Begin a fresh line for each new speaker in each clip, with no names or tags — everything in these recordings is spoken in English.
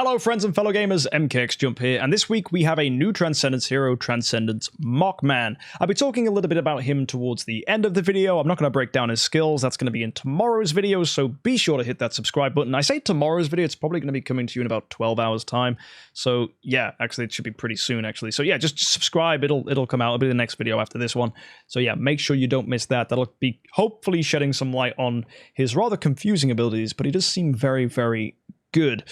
Hello friends and fellow gamers, MKxJUMP here, and this week we have a new Transcendence hero, Transcendence Mockman. I'll be talking a little bit about him towards the end of the video. I'm not going to break down his skills, that's going to be in tomorrow's video, so be sure to hit that subscribe button. I say tomorrow's video, it's probably going to be coming to you in about 12 hours time, so yeah, actually it should be pretty soon actually. So yeah, just subscribe, it'll come out, it'll be the next video after this one. So yeah, make sure you don't miss that. That'll be hopefully shedding some light on his rather confusing abilities, but he does seem very, very good.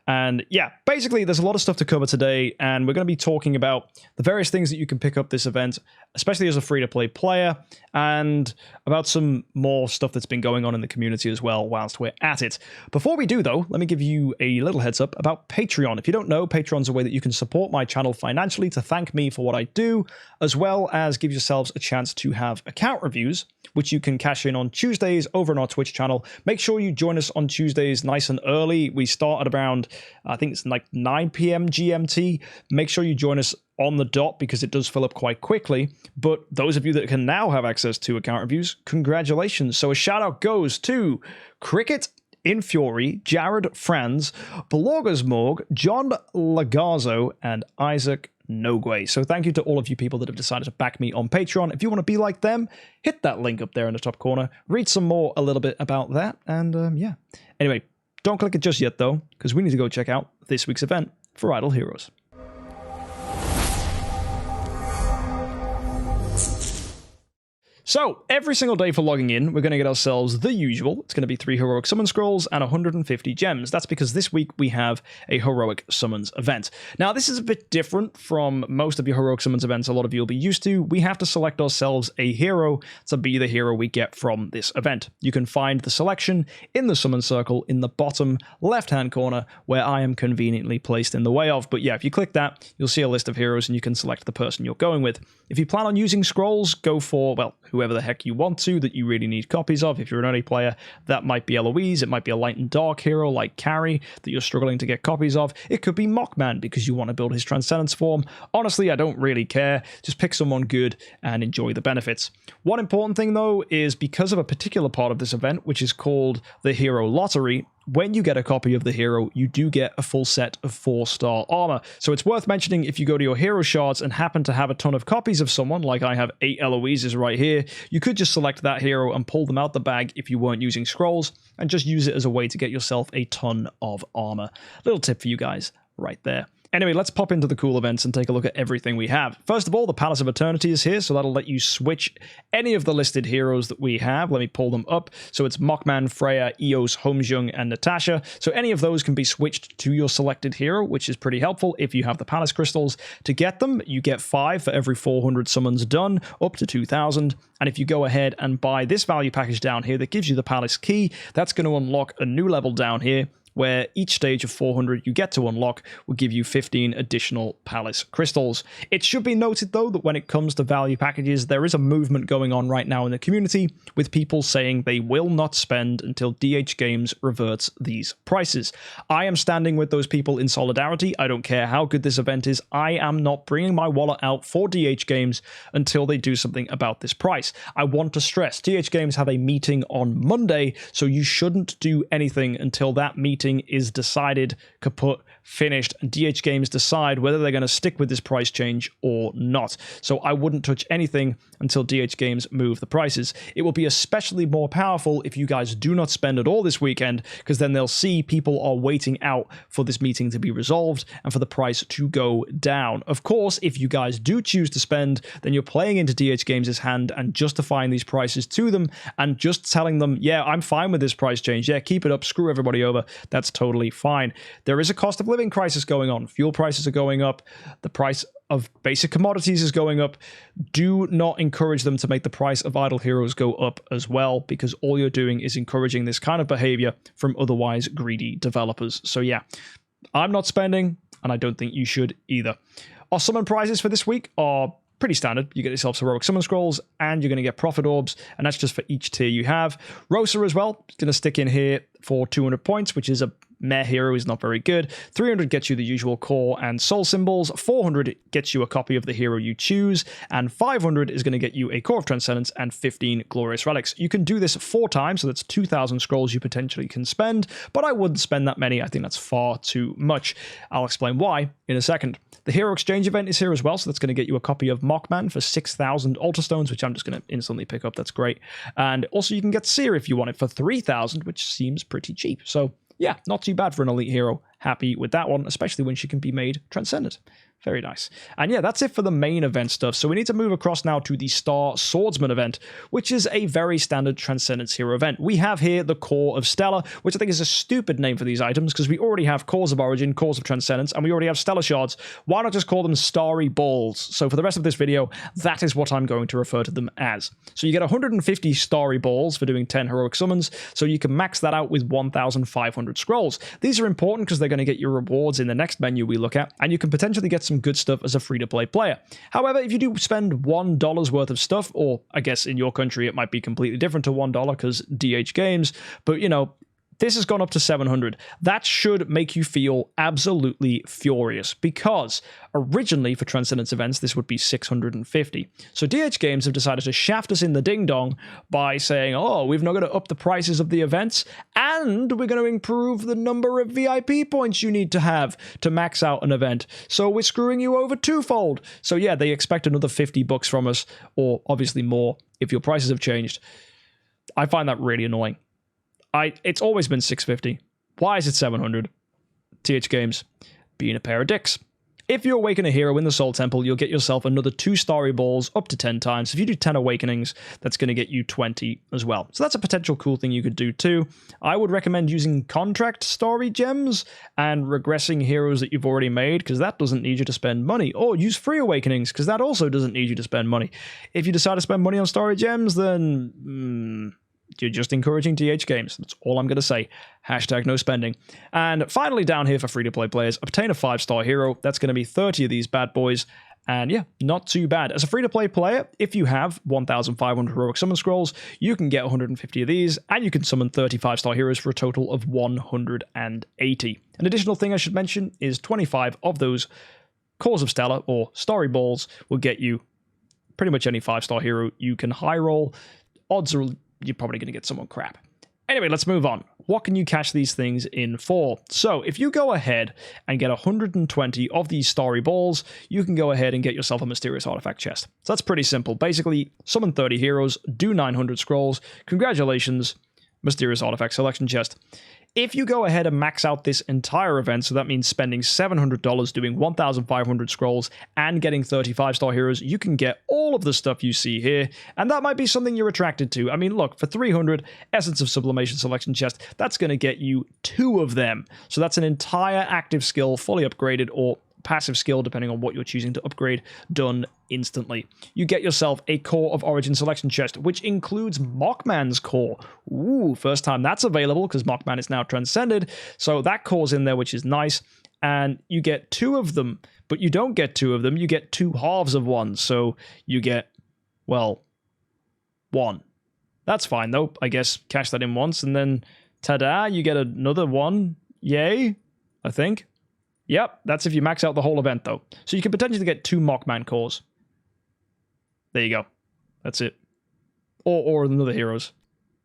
And yeah, basically there's a lot of stuff to cover today, and we're going to be talking about the various things that you can pick up this event, especially as a free-to-play player, and about some more stuff that's been going on in the community as well whilst we're at it. Before we do though, let me give you a little heads up about Patreon. If you don't know, Patreon's a way that you can support my channel financially to thank me for what I do, as well as give yourselves a chance to have account reviews, which you can cash in on Tuesdays over on our Twitch channel. Make sure you join us on Tuesdays nice and early. We start at around, I think it's like 9 p.m. GMT. Make sure you join us on the dot because it does fill up quite quickly. But those of you that can now have access to account reviews, congratulations. So a shout out goes to Cricket, Infury, Jared Franz, Belorga's Morg, John Lagazzo, and Isaac Nogwe. So thank you to all of you people that have decided to back me on Patreon. If you want to be like them, hit that link up there in the top corner. Read some more a little bit about that. And yeah. Anyway, don't click it just yet though, because we need to go check out this week's event for Idle Heroes. So, every single day for logging in, we're going to get ourselves the usual. It's going to be 3 heroic summon scrolls and 150 gems. That's because this week we have a heroic summons event. Now, this is a bit different from most of your heroic summons events a lot of you will be used to. We have to select ourselves a hero to be the hero we get from this event. You can find the selection in the summon circle in the bottom left-hand corner, where I am conveniently placed in the way of. But yeah, if you click that, you'll see a list of heroes and you can select the person you're going with. If you plan on using scrolls, go for, well, whoever the heck you want to, that you really need copies of. If you're an early player, that might be Eloise, it might be a light and dark hero like Carrie that you're struggling to get copies of. It could be Mockman because you want to build his Transcendence form. Honestly, I don't really care. Just pick someone good and enjoy the benefits. One important thing though is because of a particular part of this event, which is called the Hero Lottery, when you get a copy of the hero, you do get a full set of 4-star armor. So it's worth mentioning if you go to your hero shards and happen to have a ton of copies of someone, like I have 8 Eloises right here, you could just select that hero and pull them out the bag if you weren't using scrolls, and just use it as a way to get yourself a ton of armor. Little tip for you guys right there. Anyway, let's pop into the cool events and take a look at everything we have. First of all, the Palace of Eternity is here, so that'll let you switch any of the listed heroes that we have. Let me pull them up. So it's Mockman, Freya, Eos, Homjung, and Natasha. So any of those can be switched to your selected hero, which is pretty helpful if you have the Palace Crystals. To get them, you get 5 for every 400 summons done, up to 2,000. And if you go ahead and buy this value package down here that gives you the Palace Key, that's going to unlock a new level down here, where each stage of 400 you get to unlock will give you 15 additional Palace Crystals. It should be noted, though, that when it comes to value packages, there is a movement going on right now in the community with people saying they will not spend until DH Games reverts these prices. I am standing with those people in solidarity. I don't care how good this event is. I am not bringing my wallet out for DH Games until they do something about this price. I want to stress, DH Games have a meeting on Monday, so you shouldn't do anything until that meeting is decided, kaput, finished, and DH Games decide whether they're going to stick with this price change or not. So I wouldn't touch anything until DH Games move the prices. It will be especially more powerful if you guys do not spend at all this weekend, because then they'll see people are waiting out for this meeting to be resolved and for the price to go down. Of course, if you guys do choose to spend, then you're playing into DH Games' hand and justifying these prices to them and just telling them, yeah, I'm fine with this price change. Yeah, keep it up, screw everybody over. That's totally fine. There is a cost of living crisis going on. Fuel prices are going up. The price of basic commodities is going up. Do not encourage them to make the price of Idle Heroes go up as well, because all you're doing is encouraging this kind of behavior from otherwise greedy developers. So yeah, I'm not spending, and I don't think you should either. Our summon prizes for this week are pretty standard. You get yourself heroic summon scrolls, and you're going to get profit orbs, and that's just for each tier you have. Rosa as well, going to stick in here for 200 points, which is a meh hero is not very good. 300 gets you the usual core and soul symbols. 400 gets you a copy of the hero you choose. And 500 is going to get you a core of transcendence and 15 glorious relics. You can do this 4 times, so that's 2,000 scrolls you potentially can spend, but I wouldn't spend that many. I think that's far too much. I'll explain why in a second. The hero exchange event is here as well, so that's going to get you a copy of Mockman for 6,000 altar stones, which I'm just going to instantly pick up. That's great. And also you can get Seer if you want it for 3,000, which seems pretty cheap. So yeah, not too bad for an elite hero. Happy with that one, especially when she can be made transcendent. Very nice. And yeah, that's it for the main event stuff. So we need to move across now to the Star Swordsman event, which is a very standard Transcendence hero event. We have here the Core of Stellar, which I think is a stupid name for these items because we already have Cores of Origin, Cores of Transcendence, and we already have Stellar Shards. Why not just call them Starry Balls? So for the rest of this video, that is what I'm going to refer to them as. So you get 150 Starry Balls for doing 10 heroic summons, so you can max that out with 1,500 scrolls. These are important because they're going to get your rewards in the next menu we look at, and you can potentially get some good stuff as a free-to-play player. However, if you do spend $1 worth of stuff, or I guess in your country it might be completely different to $1 because DH Games, but you know, this has gone up to 700. That should make you feel absolutely furious because originally for Transcendence events, this would be 650. So DH Games have decided to shaft us in the ding-dong by saying, oh, we've not going to up the prices of the events and we're going to improve the number of VIP points you need to have to max out an event. So we're screwing you over twofold. So yeah, they expect another $50 from us, or obviously more if your prices have changed. I find that really annoying. It's always been 650. Why is it 700? TH Games being a pair of dicks. If you awaken a hero in the Soul Temple, you'll get yourself another 2 Starry Balls up to 10 times. If you do 10 awakenings, that's going to get you 20 as well. So that's a potential cool thing you could do too. I would recommend using contract Starry Gems and regressing heroes that you've already made, because that doesn't need you to spend money. Or use free awakenings, because that also doesn't need you to spend money. If you decide to spend money on Starry Gems, then you're just encouraging DH Games. That's all I'm going to say. Hashtag no spending. And finally down here for free-to-play players, obtain a 5-star hero. That's going to be 30 of these bad boys. And yeah, not too bad. As a free-to-play player, if you have 1,500 heroic summon scrolls, you can get 150 of these, and you can summon 30 5-star heroes for a total of 180. An additional thing I should mention is 25 of those Cores of Stellar, or Starry Balls, will get you pretty much any 5-star hero you can high roll. Odds are you're probably going to get someone crap. Anyway, let's move on. What can you cash these things in for? So if you go ahead and get 120 of these Starry Balls, you can go ahead and get yourself a Mysterious Artifact chest. So that's pretty simple. Basically, summon 30 heroes, do 900 scrolls. Congratulations, Mysterious Artifact selection chest. If you go ahead and max out this entire event, so that means spending $700 doing 1,500 scrolls and getting 30 5-star heroes, you can get all of the stuff you see here, and that might be something you're attracted to. I mean, look, for 300, Essence of Sublimation selection chest, that's going to get you 2 of them. So that's an entire active skill, fully upgraded, or passive skill, depending on what you're choosing to upgrade, done instantly. You get yourself a Core of Origin selection chest, which includes Mockman's core. Ooh, first time that's available, because Mockman is now transcended, so that core's in there, which is nice, and you get 2 of them, but you don't get 2 of them, you get 2 halves of one, so you get, well, 1. That's fine, though. I guess cash that in once, and then, ta-da, you get another one. Yay, I think. Yep, that's if you max out the whole event, though. So you can potentially get 2 Mockman cores. There you go. That's it. Or another heroes.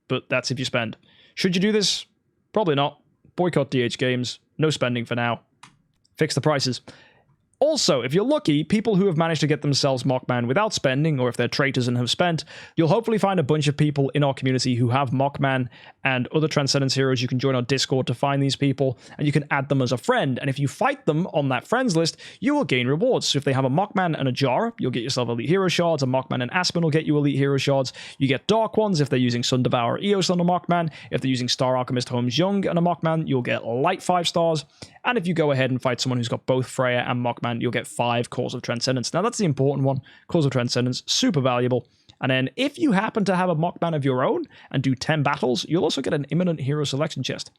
But that's if you spend. Should you do this? Probably not. Boycott DH Games. No spending for now. Fix the prices. Also, if you're lucky, people who have managed to get themselves Mockman without spending, or if they're traitors and have spent, you'll hopefully find a bunch of people in our community who have Mockman and other Transcendence heroes. You can join our Discord to find these people, and you can add them as a friend. And if you fight them on that friends list, you will gain rewards. So if they have a Mockman and a Jar, you'll get yourself Elite Hero Shards. A Mockman and Aspen will get you Elite Hero Shards. You get Dark Ones if they're using Sun Devourer Eos on a Mockman. If they're using Star Alchemist Holmes Young and a Mockman, you'll get Light 5 stars. And if you go ahead and fight someone who's got both Freya and Mockman, you'll get 5 Cores of Transcendence. Now, that's the important one. Cores of Transcendence, super valuable. And then if you happen to have a Mockman of your own and do 10 battles, you'll also get an Imminent Hero Selection chest.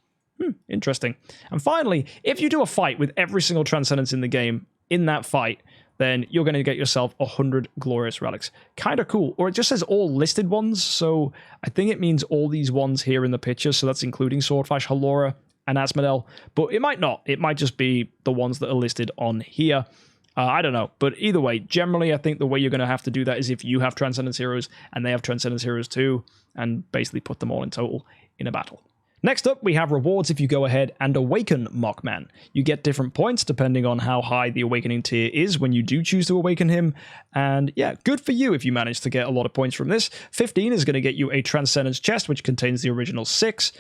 Interesting. And finally, if you do a fight with every single Transcendence in the game, in that fight, then you're going to get yourself 100 Glorious Relics. Kind of cool. Or it just says all listed ones, so I think it means all these ones here in the picture, so that's including Swordflash, Halora, and Asmodel, but it might not. It might just be the ones that are listed on here. I don't know, but either way, generally, I think the way you're going to have to do that is if you have Transcendence Heroes and they have Transcendence Heroes too, and basically put them all in total in a battle. Next up, we have rewards if you go ahead and awaken Mockman. You get different points depending on how high the awakening tier is when you do choose to awaken him. And yeah, good for you if you manage to get a lot of points from this. 15 is going to get you a Transcendence chest, which contains the original 6.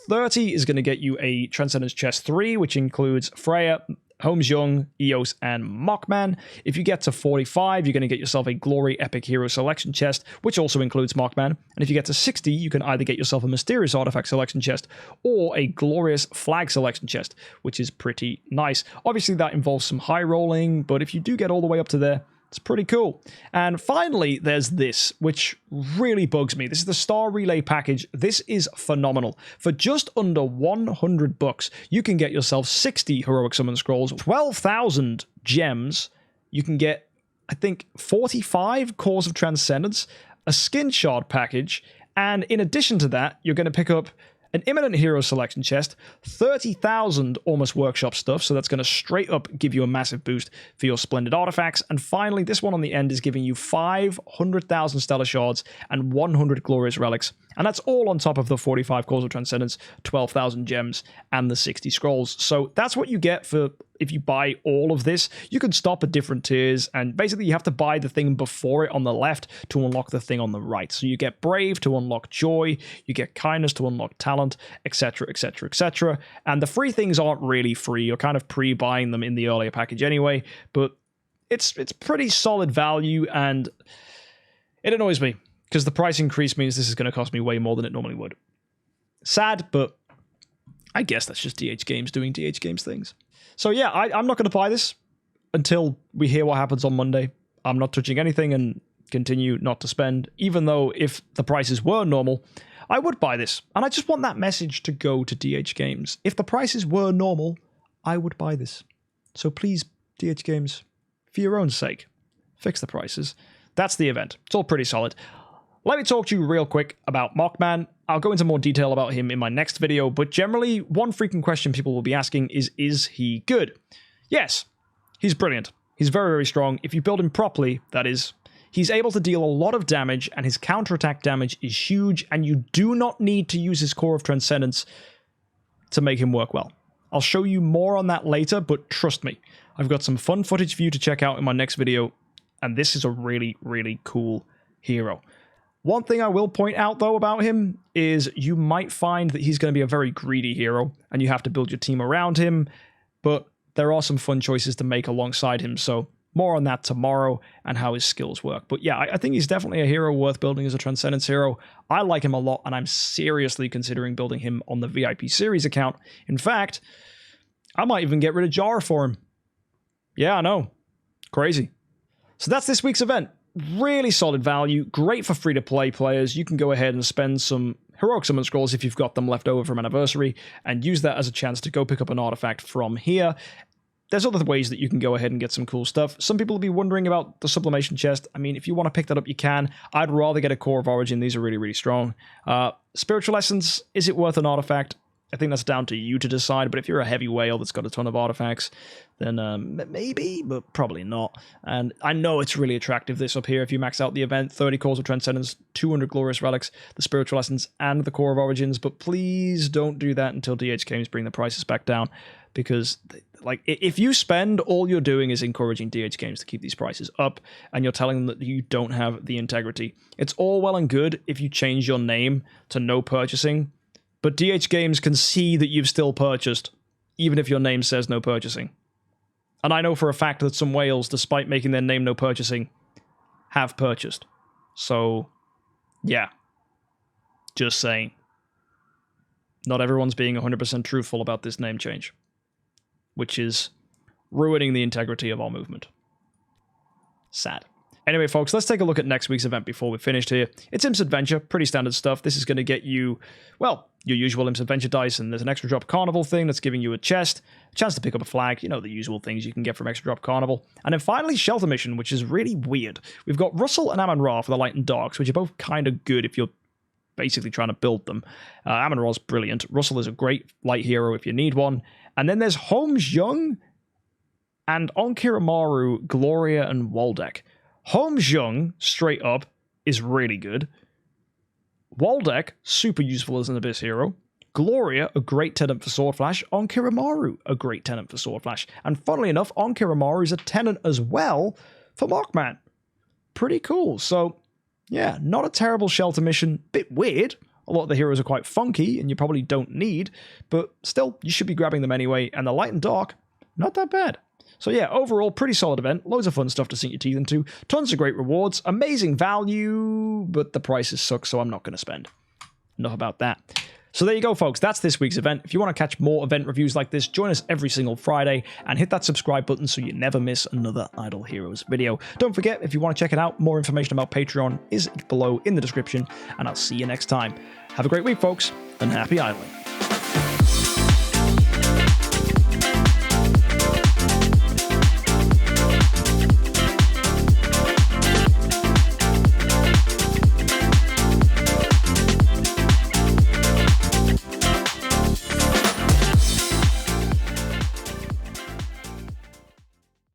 30 is going to get you a Transcendence chest 3, which includes Freya, Holmes Young, Eos, and Mockman. If you get to 45, you're going to get yourself a Glory Epic Hero Selection chest, which also includes Mockman. And if you get to 60, you can either get yourself a Mysterious Artifact Selection chest or a Glorious Flag Selection chest, which is pretty nice. Obviously, that involves some high rolling, but if you do get all the way up to there, it's pretty cool. And finally, there's this, which really bugs me. This is the Star Relay package. This is phenomenal. For just under 100 bucks, you can get yourself 60 Heroic Summon Scrolls, 12,000 gems. You can get, I think, 45 Cores of Transcendence, a Skin Shard package, and in addition to that, you're going to pick up an Imminent Hero Selection chest, 30,000 Almost Workshop stuff, so that's going to straight up give you a massive boost for your Splendid Artifacts, and finally, this one on the end is giving you 500,000 Stellar Shards and 100 Glorious Relics, and that's all on top of the 45 Cores of Transcendence, 12,000 Gems, and the 60 Scrolls. So that's what you get for if you buy all of this. You can stop at different tiers, and basically you have to buy the thing before it on the left to unlock the thing on the right. So you get Brave to unlock Joy, you get Kindness to unlock Talent, etc, etc, etc. And the free things aren't really free. You're kind of pre-buying them in the earlier package anyway, but it's pretty solid value, and it annoys me because the price increase means this is going to cost me way more than it normally would. Sad, but I guess that's just DH Games doing DH Games things. So yeah, I'm not going to buy this until we hear what happens on Monday. I'm not touching anything and continue not to spend, even though if the prices were normal, I would buy this. And I just want that message to go to DH Games. If the prices were normal, I would buy this. So please, DH Games, for your own sake, fix the prices. That's the event. It's all pretty solid. Let me talk to you real quick about Mockman. I'll go into more detail about him in my next video, but generally, one frequent question people will be asking is he good? Yes, he's brilliant. He's very, very strong. If you build him properly, that is. He's able to deal a lot of damage, and his counterattack damage is huge, and you do not need to use his Core of Transcendence to make him work well. I'll show you more on that later, but trust me, I've got some fun footage for you to check out in my next video, and this is a really, really cool hero. One thing I will point out, though, about him is you might find that he's going to be a very greedy hero, and you have to build your team around him, but there are some fun choices to make alongside him, so more on that tomorrow and how his skills work. But yeah, I think he's definitely a hero worth building as a Transcendence hero. I like him a lot, and I'm seriously considering building him on the VIP Series account. In fact, I might even get rid of Jara for him. Yeah, I know. Crazy. So that's this week's event. Really solid value, great for free-to-play players. You can go ahead and spend some Heroic Summon Scrolls if you've got them left over from Anniversary, and use that as a chance to go pick up an artifact from here. There's other ways that you can go ahead and get some cool stuff. Some people will be wondering about the Sublimation Chest. I mean, if you want to pick that up, you can. I'd rather get a Core of Origin. These are really, really strong. Spiritual Essence, is it worth an artifact? I think that's down to you to decide, but if you're a heavy whale that's got a ton of artifacts, then maybe, but probably not. And I know it's really attractive, this up here. If you max out the event, 30 Cores of Transcendence, 200 Glorious Relics, the Spiritual Essence, and the Core of Origins, but please don't do that until DH Games bring the prices back down, because like if you spend, all you're doing is encouraging DH Games to keep these prices up, and you're telling them that you don't have the integrity. It's all well and good if you change your name to No Purchasing, but DH Games can see that you've still purchased, even if your name says No Purchasing. And I know for a fact that some whales, despite making their name No Purchasing, have purchased. So, yeah. Just saying. Not everyone's being 100% truthful about this name change, which is ruining the integrity of our movement. Sad. Anyway, folks, let's take a look at next week's event before we're finished here. It's Imps Adventure, pretty standard stuff. This is going to get you, well, your usual Imps Adventure dice, and there's an extra drop carnival thing that's giving you a chest, a chance to pick up a flag, you know, the usual things you can get from extra drop carnival. And then finally, Shelter Mission, which is really weird. We've got Russell and Ammon Ra for the Light and Darks, which are both kind of good if you're basically trying to build them. Amon-Ra's brilliant. Russell is a great light hero if you need one. And then there's Holmes Young and Onkiramaru, Gloria, and Waldeck. Holmes Young, straight up, is really good. Waldeck, super useful as an Abyss hero. Gloria, a great tenant for Sword Flash. Onkiramaru, a great tenant for Sword Flash. And funnily enough, Onkiramaru is a tenant as well for Mockman. Pretty cool. So, yeah, not a terrible shelter mission. Bit weird. A lot of the heroes are quite funky, and you probably don't need, but still, you should be grabbing them anyway. And the light and dark, not that bad. So yeah, overall, pretty solid event. Loads of fun stuff to sink your teeth into. Tons of great rewards. Amazing value, but the prices suck, so I'm not going to spend. Enough about that. So there you go, folks. That's this week's event. If you want to catch more event reviews like this, join us every single Friday and hit that subscribe button so you never miss another Idle Heroes video. Don't forget, if you want to check it out, more information about Patreon is below in the description, and I'll see you next time. Have a great week, folks, and happy idling.